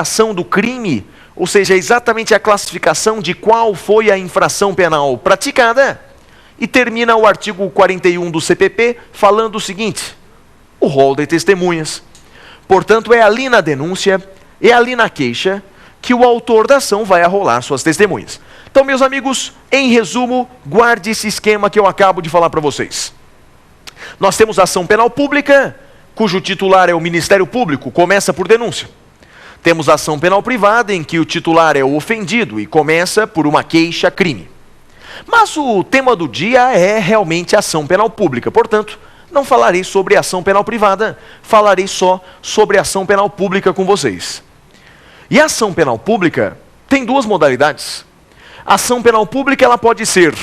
ação do crime, ou seja, exatamente a classificação de qual foi a infração penal praticada, e termina o artigo 41 do CPP falando o seguinte: o rol de testemunhas. Portanto, é ali na denúncia, é ali na queixa, que o autor da ação vai arrolar suas testemunhas. Então, meus amigos, em resumo, guarde esse esquema que eu acabo de falar para vocês. Nós temos a ação penal pública, cujo titular é o Ministério Público, começa por denúncia. Temos a ação penal privada, em que o titular é o ofendido e começa por uma queixa-crime. Mas o tema do dia é realmente a ação penal pública, portanto, não falarei sobre a ação penal privada, falarei só sobre a ação penal pública com vocês. E a ação penal pública tem duas modalidades. A ação penal pública ela pode ser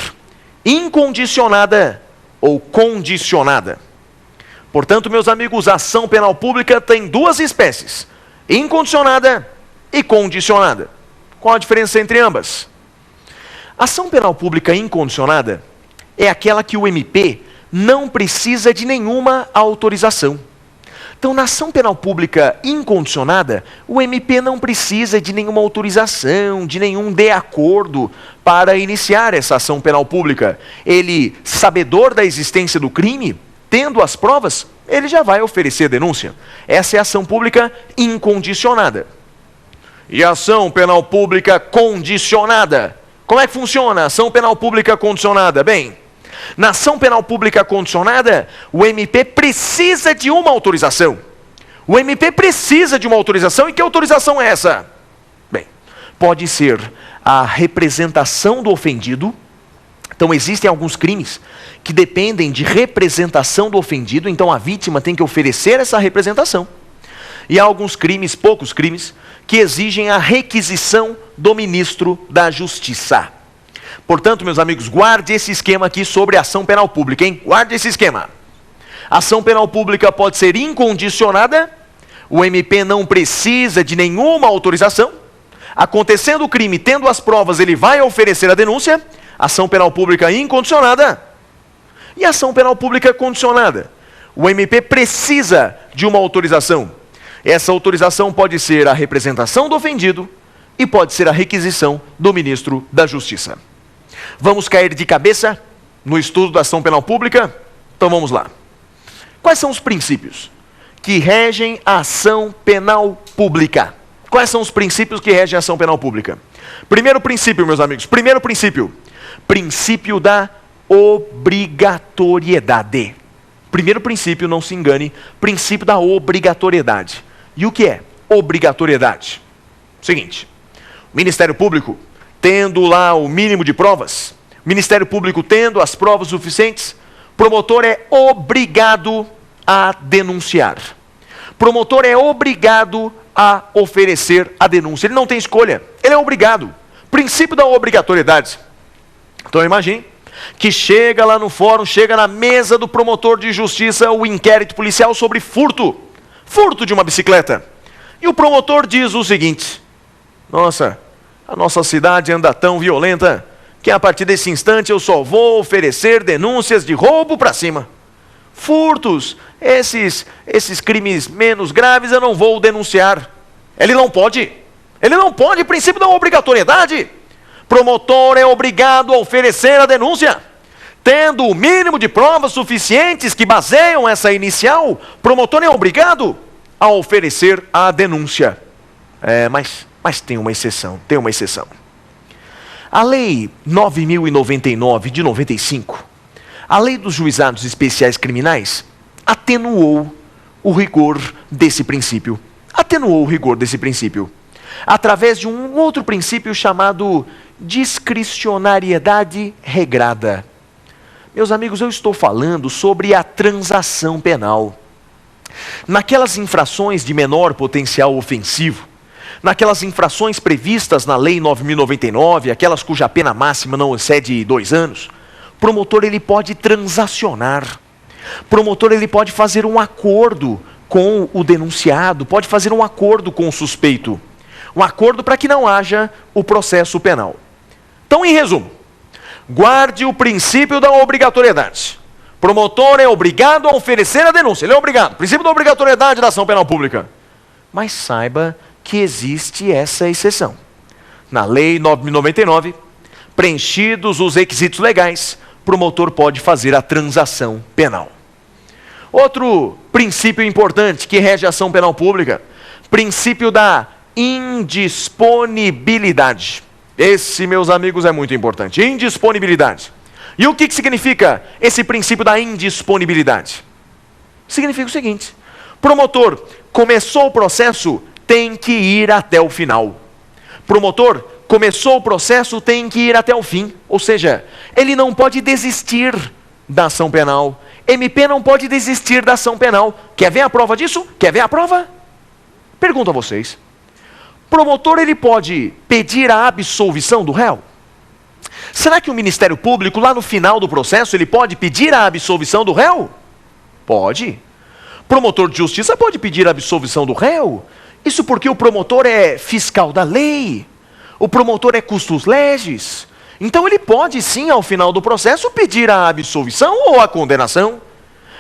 incondicionada ou condicionada. Portanto, meus amigos, a ação penal pública tem duas espécies: incondicionada e condicionada. Qual a diferença entre ambas? A ação penal pública incondicionada é aquela que o MP não precisa de nenhuma autorização. Então, na ação penal pública incondicionada, o MP não precisa de nenhuma autorização, de nenhum de-acordo para iniciar essa ação penal pública. Ele, sabedor da existência do crime, tendo as provas, ele já vai oferecer denúncia. Essa é a ação pública incondicionada. E a ação penal pública condicionada? Como é que funciona a ação penal pública condicionada? Bem, na ação penal pública condicionada, o MP precisa de uma autorização. O MP precisa de uma autorização, e que autorização é essa? Bem, pode ser a representação do ofendido. Então, existem alguns crimes que dependem de representação do ofendido, então a vítima tem que oferecer essa representação. E há alguns crimes, poucos crimes, que exigem a requisição do ministro da Justiça. Portanto, meus amigos, guarde esse esquema aqui sobre a ação penal pública, hein? Guarde esse esquema. A ação penal pública pode ser incondicionada, o MP não precisa de nenhuma autorização. Acontecendo o crime, tendo as provas, ele vai oferecer a denúncia. Ação penal pública incondicionada. E a ação penal pública condicionada? O MP precisa de uma autorização. Essa autorização pode ser a representação do ofendido e pode ser a requisição do ministro da Justiça. Vamos cair de cabeça no estudo da ação penal pública? Então vamos lá. Quais são os princípios que regem a ação penal pública? Quais são os princípios que regem a ação penal pública? Primeiro princípio, meus amigos, primeiro princípio. Princípio da obrigatoriedade. Primeiro princípio, não se engane, princípio da obrigatoriedade. E o que é obrigatoriedade? Seguinte, o Ministério Público, tendo lá o mínimo de provas, Ministério Público tendo as provas suficientes, promotor é obrigado a denunciar. Promotor é obrigado a oferecer a denúncia. Ele não tem escolha, ele é obrigado. Princípio da obrigatoriedade. Então imagine que chega lá no fórum, chega na mesa do promotor de justiça o inquérito policial sobre furto de uma bicicleta. E o promotor diz o seguinte: nossa, a nossa cidade anda tão violenta que a partir desse instante eu só vou oferecer denúncias de roubo para cima. Furtos, esses crimes menos graves eu não vou denunciar. Ele não pode, princípio da obrigatoriedade. Promotor é obrigado a oferecer a denúncia. Tendo o mínimo de provas suficientes que baseiam essa inicial, promotor é obrigado a oferecer a denúncia. Mas tem uma exceção, A Lei 9.099 de 95, a Lei dos Juizados Especiais Criminais, atenuou o rigor desse princípio. Através de um outro princípio chamado discricionariedade regrada. Meus amigos, eu estou falando sobre a transação penal. Naquelas infrações de menor potencial ofensivo, naquelas infrações previstas na Lei 9.099, aquelas cuja pena máxima não excede 2 anos, o promotor ele pode transacionar. Promotor ele pode fazer um acordo com o denunciado, pode fazer um acordo com o suspeito. Um acordo para que não haja o processo penal. Então, em resumo, guarde o princípio da obrigatoriedade. Promotor é obrigado a oferecer a denúncia. Ele é obrigado. Princípio da obrigatoriedade da ação penal pública. Mas saiba que existe essa exceção. Na Lei 9.099, preenchidos os requisitos legais, o promotor pode fazer a transação penal. Outro princípio importante que rege a ação penal pública, princípio da indisponibilidade. Esse, meus amigos, é muito importante. Indisponibilidade. E o que significa esse princípio da indisponibilidade? Significa o seguinte: promotor, começou o processo, tem que ir até o final. Promotor, começou o processo, tem que ir até o fim. Ou seja, ele não pode desistir da ação penal. MP não pode desistir da ação penal. Quer ver a prova disso? Quer ver a prova? Pergunto a vocês. Promotor, ele pode pedir a absolvição do réu? Será que o Ministério Público, lá no final do processo, ele pode pedir a absolvição do réu? Pode. Promotor de justiça pode pedir a absolvição do réu? Isso porque o promotor é fiscal da lei. O promotor é custos legis. Então ele pode sim, ao final do processo, pedir a absolvição ou a condenação.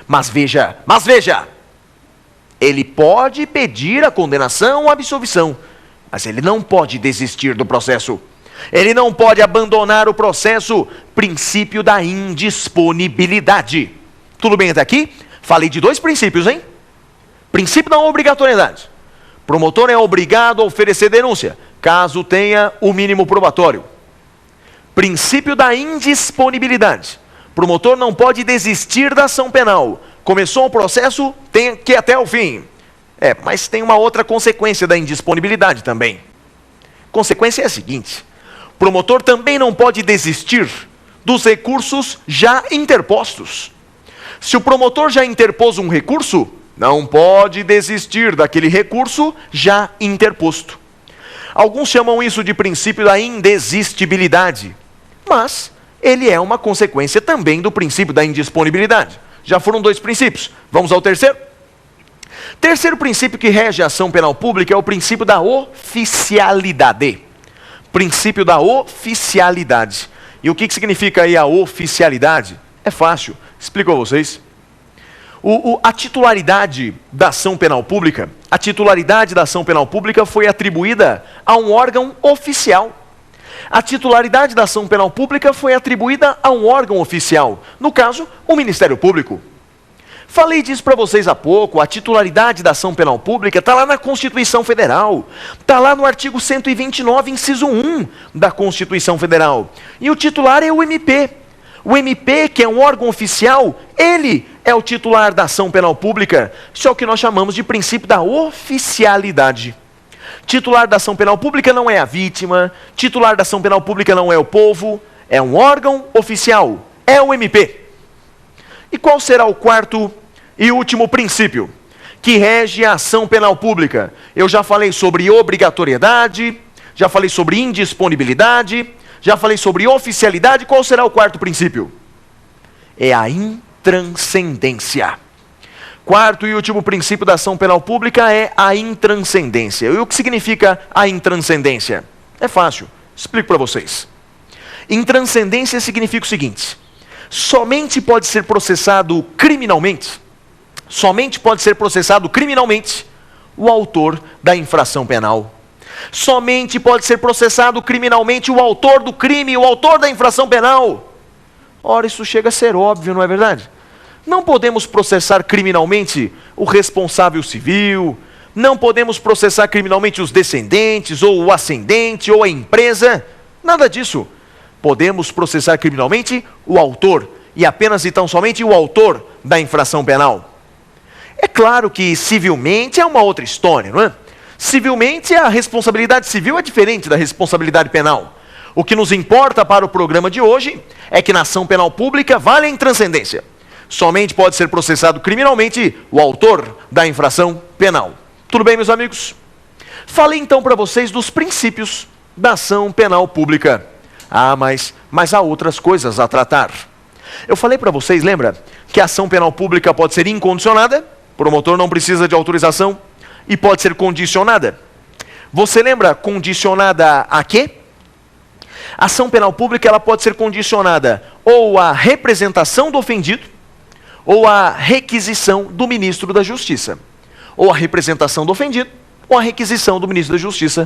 Mas veja, ele pode pedir a condenação ou a absolvição, mas ele não pode desistir do processo. Ele não pode abandonar o processo. Princípio da indisponibilidade. Tudo bem até aqui? Falei de dois princípios, hein? Princípio da obrigatoriedade. Promotor é obrigado a oferecer denúncia, caso tenha o mínimo probatório. Princípio da indisponibilidade. Promotor não pode desistir da ação penal. Começou o processo, tem que ir até o fim. Mas tem uma outra consequência da indisponibilidade também. Consequência é a seguinte: promotor também não pode desistir dos recursos já interpostos. Se o promotor já interpôs um recurso, não pode desistir daquele recurso já interposto. Alguns chamam isso de princípio da indesistibilidade, mas ele é uma consequência também do princípio da indisponibilidade. Já foram dois princípios. Vamos ao terceiro? Terceiro princípio que rege a ação penal pública é o princípio da oficialidade. Princípio da oficialidade. E o que significa aí a oficialidade? É fácil, explico a vocês. A titularidade da ação penal pública, foi atribuída a um órgão oficial. A titularidade da ação penal pública foi atribuída a um órgão oficial, no caso, o Ministério Público. Falei disso para vocês há pouco. A titularidade da ação penal pública está lá na Constituição Federal, está lá no artigo 129, inciso 1 da Constituição Federal. E o titular é o MP. O MP, que é um órgão oficial, ele é o titular da ação penal pública. Isso é o que nós chamamos de princípio da oficialidade. Titular da ação penal pública não é a vítima, titular da ação penal pública não é o povo, é um órgão oficial, é o MP. E qual será o quarto e último princípio que rege a ação penal pública? Eu já falei sobre obrigatoriedade, já falei sobre indisponibilidade, já falei sobre oficialidade. Qual será o quarto princípio? É a intranscendência. Quarto e último princípio da ação penal pública é a intranscendência. E o que significa a intranscendência? É fácil, explico para vocês. Intranscendência significa o seguinte: somente pode ser processado criminalmente o autor da infração penal. Somente pode ser processado criminalmente o autor do crime, o autor da infração penal. Ora, isso chega a ser óbvio, não é verdade? Não podemos processar criminalmente o responsável civil, não podemos processar criminalmente os descendentes, ou o ascendente, ou a empresa, nada disso. Podemos processar criminalmente o autor, e apenas e tão somente o autor da infração penal. É claro que civilmente é uma outra história, não é? Civilmente a responsabilidade civil é diferente da responsabilidade penal. O que nos importa para o programa de hoje é que na ação penal pública vale a intranscendência. Somente pode ser processado criminalmente o autor da infração penal. Tudo bem, meus amigos? Falei então para vocês dos princípios da ação penal pública. Mas há outras coisas a tratar. Eu falei para vocês, lembra, que a ação penal pública pode ser incondicionada, promotor não precisa de autorização, e pode ser condicionada. Você lembra condicionada a quê? A ação penal pública ela pode ser condicionada ou à representação do ofendido, ou à requisição do ministro da Justiça. Ou a representação do ofendido, com a requisição do ministro da Justiça,